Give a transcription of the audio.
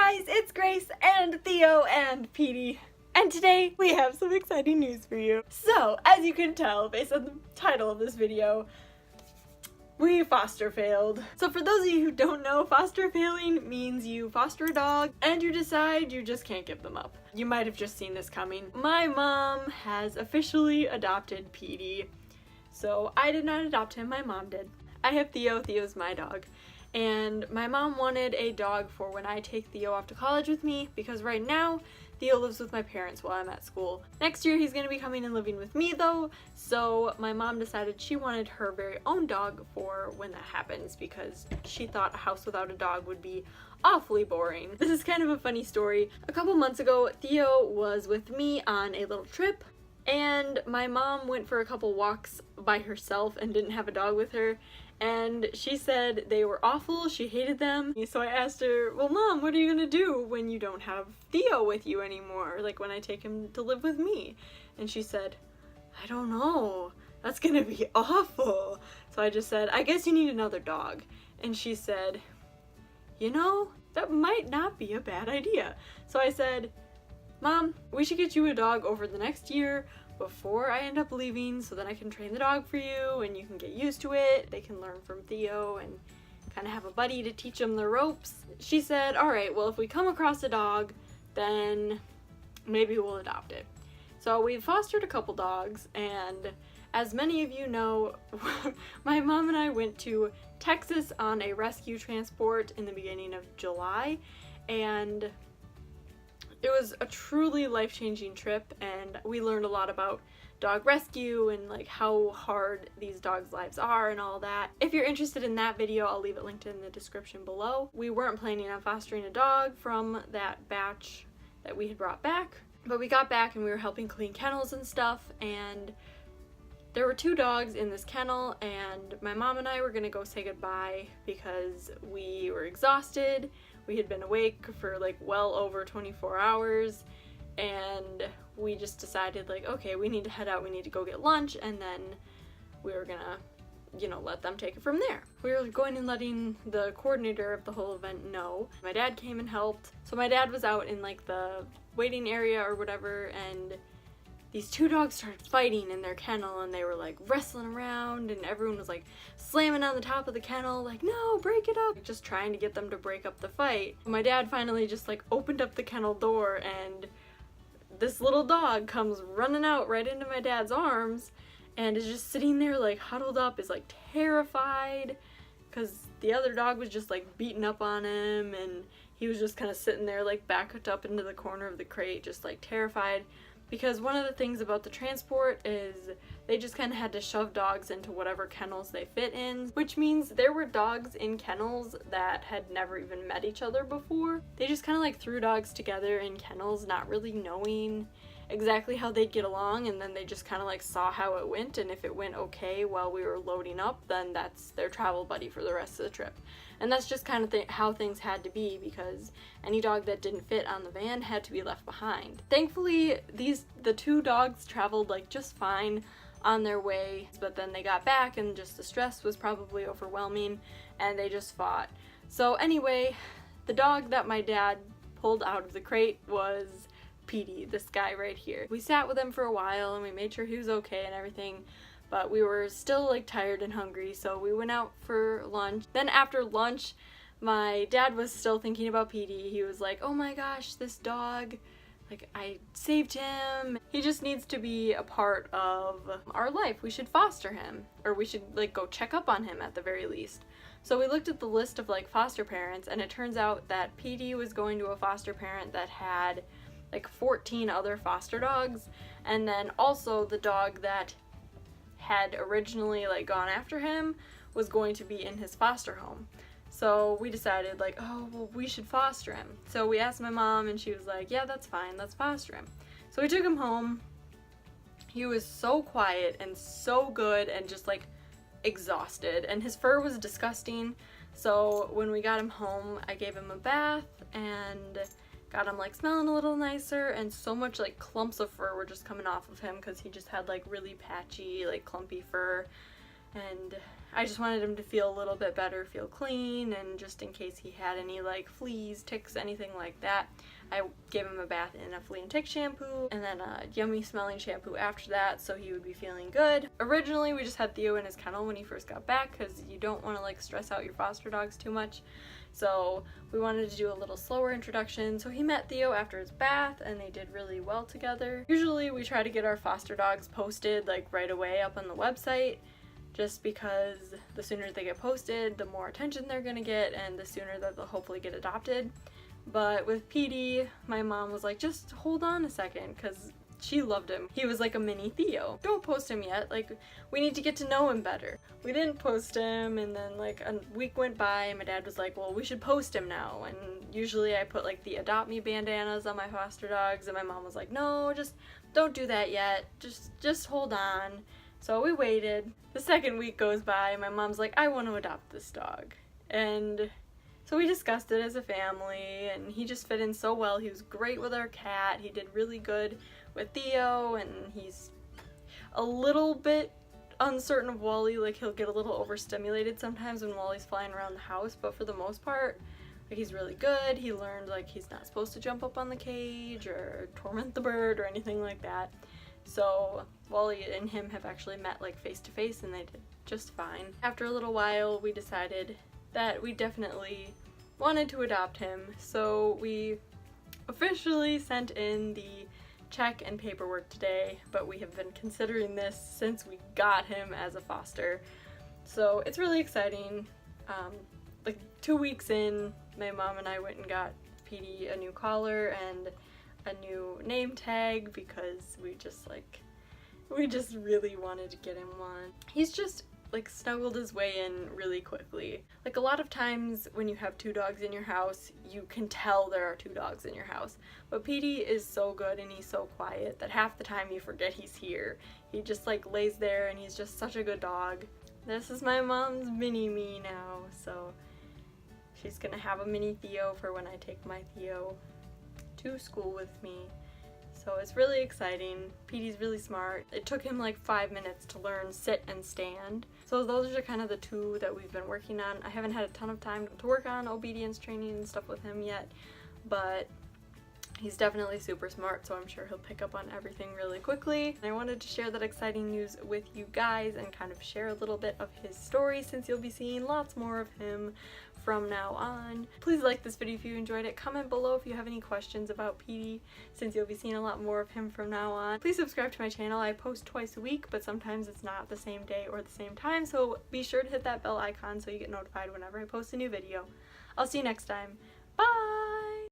guys, it's Grace and Theo and Petey, and today we have some exciting news for you. So, as you can tell based on the title of this video, we foster failed. So for those of you who don't know, foster failing means you foster a dog and you decide you just can't give them up. You might have just seen this coming. My mom has officially adopted Petey. So I did not adopt him, my mom did. I have Theo, Theo's my dog. And my mom wanted a dog for when I take Theo off to college with me, because right now Theo lives with my parents while I'm at school. Next year he's gonna be coming and living with me though, so my mom decided she wanted her very own dog for when that happens, because she thought a house without a dog would be awfully boring. This is kind of a funny story. A couple months ago, Theo was with me on a little trip, and my mom went for a couple walks by herself and didn't have a dog with her. And she said they were awful, she hated them. So I asked her, well Mom, what are you gonna do when you don't have Theo with you anymore? Like when I take him to live with me? And she said, I don't know, that's gonna be awful. So I just said, I guess you need another dog. And she said, you know, that might not be a bad idea. So I said, Mom, we should get you a dog over the next year before I end up leaving, so then I can train the dog for you and you can get used to it. They can learn from Theo and kind of have a buddy to teach them the ropes. She said, all right, well, if we come across a dog, then maybe we'll adopt it. So we fostered a couple dogs, and as many of you know, my mom and I went to Texas on a rescue transport in the beginning of July, and it was a truly life-changing trip, and we learned a lot about dog rescue and like how hard these dogs' lives are and all that. If you're interested in that video, I'll leave it linked in the description below. We weren't planning on fostering a dog from that batch that we had brought back, but we got back and we were helping clean kennels and stuff, and there were 2 dogs in this kennel, and my mom and I were gonna go say goodbye because we were exhausted. We had been awake for like well over 24 hours, and we just decided like, okay, we need to head out, we need to go get lunch, and then we were gonna, you know, let them take it from there. We were going and letting the coordinator of the whole event know. My dad came and helped. So my dad was out in like the waiting area or whatever, and these 2 dogs started fighting in their kennel, and they were like wrestling around, and everyone was like slamming on the top of the kennel like, no, break it up, just trying to get them to break up the fight. My dad finally just like opened up the kennel door, and this little dog comes running out right into my dad's arms and is just sitting there like huddled up, is like terrified because the other dog was just like beating up on him, and he was just kind of sitting there like backed up into the corner of the crate, just like terrified. Because one of the things about the transport is they just kind of had to shove dogs into whatever kennels they fit in, which means there were dogs in kennels that had never even met each other before. They just kind of like threw dogs together in kennels, not really knowing exactly how they'd get along, and then they just kind of like saw how it went, and if it went okay while we were loading up, then that's their travel buddy for the rest of the trip. And that's just kind of how things had to be, because any dog that didn't fit on the van had to be left behind. Thankfully, the 2 dogs traveled like just fine on their way, but then they got back and just the stress was probably overwhelming and they just fought. So anyway, the dog that my dad pulled out of the crate was Petey, this guy right here. We sat with him for a while and we made sure he was okay and everything, but we were still like tired and hungry, so we went out for lunch. Then after lunch, my dad was still thinking about Petey. He was like, oh my gosh, this dog, like I saved him. He just needs to be a part of our life. We should foster him, or we should like go check up on him at the very least. So we looked at the list of like foster parents, and it turns out that Petey was going to a foster parent that had like 14 other foster dogs, and then also the dog that had originally like gone after him was going to be in his foster home. So we decided like, oh, well, we should foster him. So we asked my mom, and she was like, yeah, that's fine, let's foster him. So we took him home. He was so quiet and so good and just like exhausted, and his fur was disgusting. So when we got him home, I gave him a bath and got him like smelling a little nicer, and so much like clumps of fur were just coming off of him because he just had like really patchy, like clumpy fur. And I just wanted him to feel a little bit better, feel clean, and just in case he had any like fleas, ticks, anything like that, I gave him a bath in a flea and tick shampoo and then a yummy smelling shampoo after that so he would be feeling good. Originally we just had Theo in his kennel when he first got back because you don't want to like stress out your foster dogs too much. So we wanted to do a little slower introduction. So he met Theo after his bath and they did really well together. Usually we try to get our foster dogs posted like right away up on the website, just because the sooner they get posted, the more attention they're gonna get and the sooner that they'll hopefully get adopted. But with Petey, my mom was like, just hold on a second, because she loved him. He was like a mini Theo. Don't post him yet, like we need to get to know him better. We didn't post him, and then like a week went by and my dad was like, well, we should post him now. And usually I put like the adopt me bandanas on my foster dogs, and my mom was like, no, just don't do that yet, just hold on. So we waited. The second week goes by and my mom's like, I want to adopt this dog. And so we discussed it as a family, and he just fit in so well. He was great with our cat. He did really good with Theo, and he's a little bit uncertain of Wally. Like, he'll get a little overstimulated sometimes when Wally's flying around the house, but for the most part, like, he's really good. He learned, like, he's not supposed to jump up on the cage or torment the bird or anything like that. So Wally and him have actually met, like, face to face, and they did just fine. After a little while, we decided that we definitely wanted to adopt him, so we officially sent in the check and paperwork today, but we have been considering this since we got him as a foster. So it's really exciting. Like 2 weeks in, my mom and I went and got Petey a new collar and a new name tag because we just really wanted to get him one. He's just like snuggled his way in really quickly. Like, a lot of times when you have 2 dogs in your house, you can tell there are 2 dogs in your house. But Petey is so good and he's so quiet that half the time you forget he's here. He just like lays there and he's just such a good dog. This is my mom's mini me now, so she's gonna have a mini Theo for when I take my Theo to school with me. So it's really exciting. Petey's really smart. It took him like 5 minutes to learn sit and stand. So those are kind of the 2 that we've been working on. I haven't had a ton of time to work on obedience training and stuff with him yet, but he's definitely super smart, so I'm sure he'll pick up on everything really quickly. And I wanted to share that exciting news with you guys and kind of share a little bit of his story, since you'll be seeing lots more of him from now on. Please like this video if you enjoyed it. Comment below if you have any questions about Petey, since you'll be seeing a lot more of him from now on. Please subscribe to my channel. I post twice a week, but sometimes it's not the same day or the same time, so be sure to hit that bell icon so you get notified whenever I post a new video. I'll see you next time. Bye!